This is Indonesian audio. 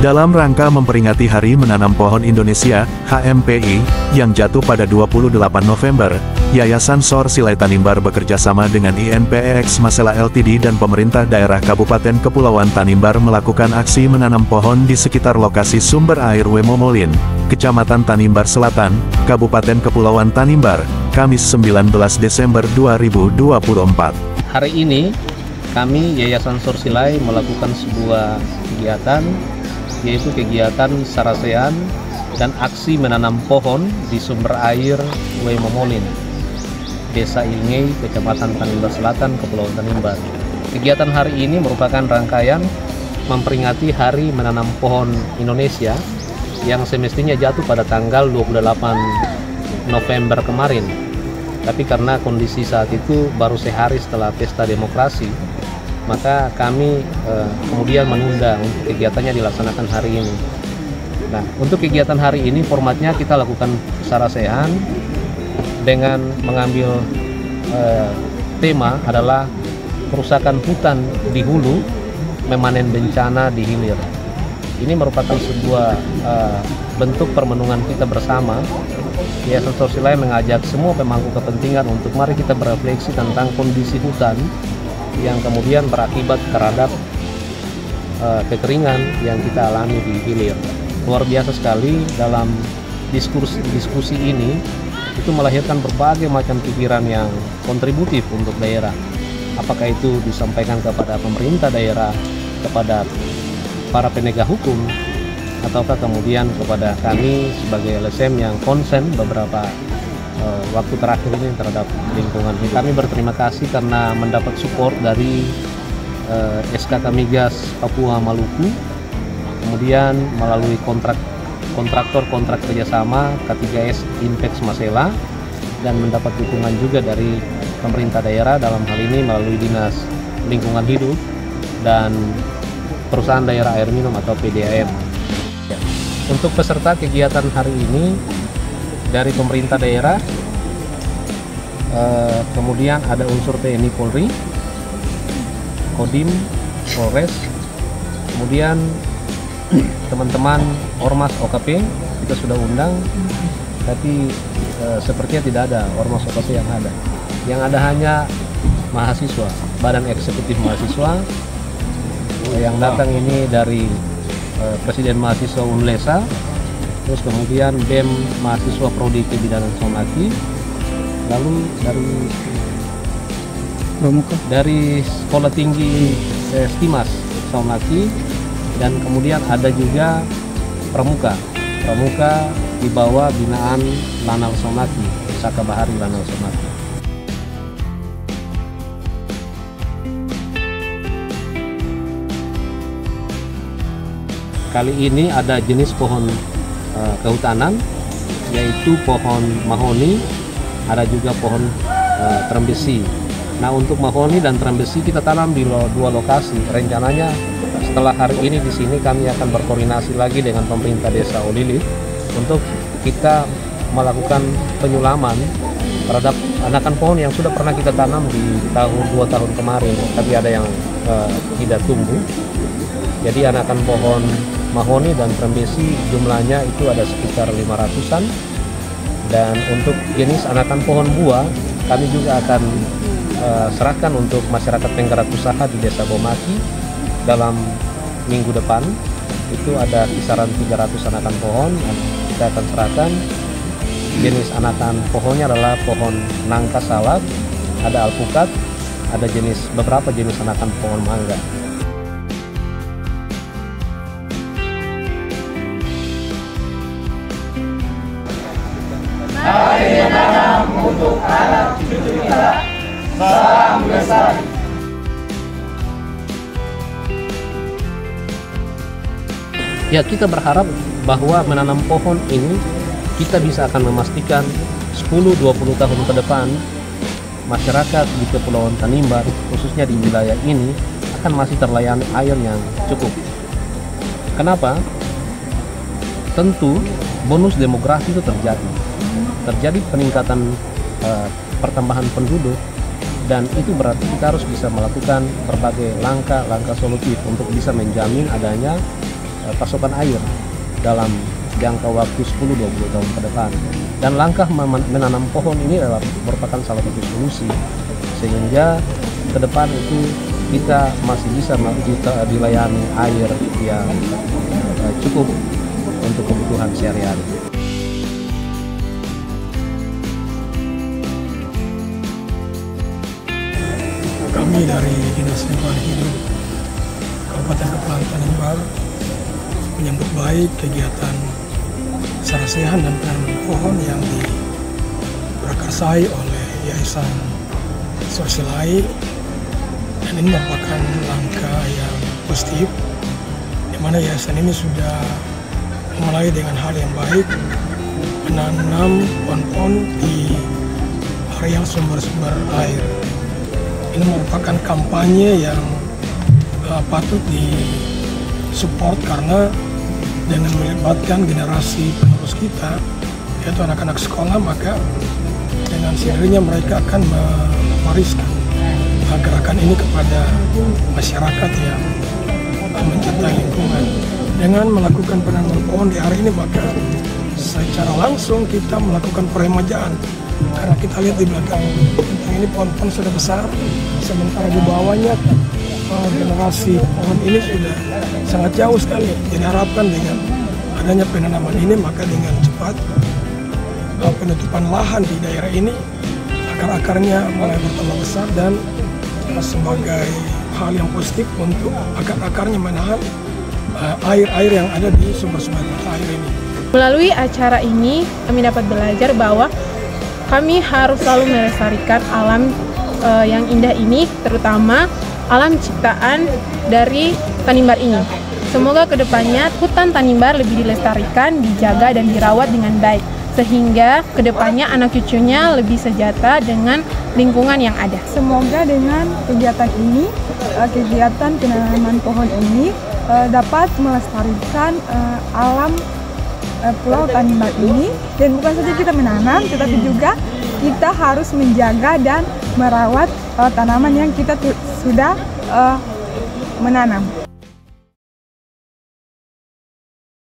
Dalam rangka memperingati Hari Menanam Pohon Indonesia, HMPI, yang jatuh pada 28 November, Yayasan Sor Silai Tanimbar bekerjasama dengan INPEX Masela Ltd dan pemerintah daerah Kabupaten Kepulauan Tanimbar melakukan aksi menanam pohon di sekitar lokasi sumber air Wemomolin, Kecamatan Tanimbar Selatan, Kabupaten Kepulauan Tanimbar, Kamis 19 Desember 2024. Hari ini, kami Yayasan Sor Silai melakukan sebuah kegiatan, yaitu kegiatan sarasean dan aksi menanam pohon di sumber air Wemomolin, Desa Ilngei, Kecamatan Tanimbar Selatan, Kepulauan Tanimbar. Kegiatan hari ini merupakan rangkaian memperingati Hari Menanam Pohon Indonesia yang semestinya jatuh pada tanggal 28 November kemarin. Tapi karena kondisi saat itu baru sehari setelah pesta demokrasi, maka kami kemudian menunda untuk kegiatannya dilaksanakan hari ini. Nah, untuk kegiatan hari ini formatnya kita lakukan sarasean dengan mengambil tema adalah kerusakan hutan di hulu, memanen bencana di hilir. Ini merupakan sebuah bentuk permenungan kita bersama. Yayasan Sor Silai mengajak semua pemangku kepentingan untuk mari kita berefleksi tentang kondisi hutan yang kemudian berakibat terhadap kekeringan yang kita alami di hilir. Luar biasa sekali dalam diskusi ini, itu melahirkan berbagai macam pikiran yang kontributif untuk daerah. Apakah itu disampaikan kepada pemerintah daerah, kepada para penegak hukum, ataukah kemudian kepada kami sebagai LSM yang konsen beberapa waktu terakhir ini terhadap lingkungan. Kami berterima kasih karena mendapat support dari SKK Migas Papua Maluku, kemudian melalui kontraktor kerjasama K3S INPEX Masela, dan mendapat dukungan juga dari pemerintah daerah dalam hal ini melalui Dinas Lingkungan Hidup dan Perusahaan Daerah Air Minum atau PDAM. Untuk peserta kegiatan hari ini dari pemerintah daerah, kemudian ada unsur TNI Polri, Kodim, Polres, kemudian teman-teman Ormas OKP kita sudah undang, tapi sepertinya tidak ada Ormas OKP yang ada. Yang ada hanya mahasiswa, Badan Eksekutif Mahasiswa yang datang ini dari Presiden Mahasiswa Unlesa, terus kemudian BEM Mahasiswa Prodi Kebidanan Somaki, lalu dari Sekolah Tinggi Stimas Somaki, dan kemudian ada juga Pramuka di bawah binaan Lanal Somaki, Saka Bahari Lanal Somaki. Kali ini ada jenis pohon kehutanan, yaitu pohon mahoni, ada juga pohon trembesi. Nah, untuk mahoni dan trembesi kita tanam di dua lokasi. Rencananya setelah hari ini di sini kami akan berkoordinasi lagi dengan pemerintah desa Olili untuk kita melakukan penyulaman terhadap anakan pohon yang sudah pernah kita tanam di 2 tahun kemarin, tapi ada yang tidak tumbuh. Jadi anakan pohon mahoni dan trembesi jumlahnya itu ada sekitar 500-an. Dan untuk jenis anakan pohon buah kami juga akan serahkan untuk masyarakat penggerak usaha di Desa Bomaki dalam minggu depan. Itu ada kisaran 300 anakan pohon kita akan serahkan. Jenis anakan pohonnya adalah pohon nangka salak, ada alpukat, ada beberapa jenis anakan pohon mangga. Hari menanam untuk anak cucu kita. Salam lestari. Ya, kita berharap bahwa menanam pohon ini kita bisa akan memastikan 10-20 tahun ke depan masyarakat di Kepulauan Tanimbar, khususnya di wilayah ini, akan masih terlayani air yang cukup. Kenapa? Tentu bonus demografi itu terjadi peningkatan pertambahan penduduk, dan itu berarti kita harus bisa melakukan berbagai langkah solutif untuk bisa menjamin adanya pasokan air dalam jangka waktu 10-20 tahun ke depan. Dan langkah menanam pohon ini adalah merupakan salah satu solusi sehingga ke depan itu kita masih bisa dilayani air yang cukup untuk kebutuhan sehari-hari. Kami dari Dinas Lingkungan Hidup Kabupaten Kepulauan Tanimbar menyambut baik kegiatan sarasehan dan penanaman pohon yang diprakarsai oleh Yayasan Sorsilai, dan ini merupakan langkah yang positif di mana yayasan ini sudah mulai dengan hal yang baik menanam pohon-pohon di area sumber-sumber air. Ini merupakan kampanye yang patut disupport karena dengan melibatkan generasi penerus kita, yaitu anak-anak sekolah, maka dengan sendirinya mereka akan mewariskan gerakan ini kepada masyarakat yang mencintai lingkungan. Dengan melakukan penanaman pohon di hari ini, maka secara langsung kita melakukan peremajaan. Karena kita lihat di belakang ini pohon-pohon sudah besar, sementara di bawahnya generasi pohon ini sudah sangat jauh sekali. Jadi harapkan dengan adanya penanaman ini, maka dengan cepat penutupan lahan di daerah ini, akar-akarnya mulai bertambah besar dan sebagai hal yang positif untuk akar-akarnya menahan air-air yang ada di sumber-sumber air ini. Melalui acara ini kami dapat belajar bahwa kami harus selalu melestarikan alam yang indah ini, terutama alam ciptaan dari Tanimbar ini. Semoga kedepannya hutan Tanimbar lebih dilestarikan, dijaga dan dirawat dengan baik, sehingga kedepannya anak cucunya lebih sejahtera dengan lingkungan yang ada. Semoga dengan kegiatan ini, kegiatan penanaman pohon ini dapat melestarikan alam Pulau Tanimbar ini, dan bukan saja kita menanam, tetapi juga kita harus menjaga dan merawat tanaman yang kita sudah menanam.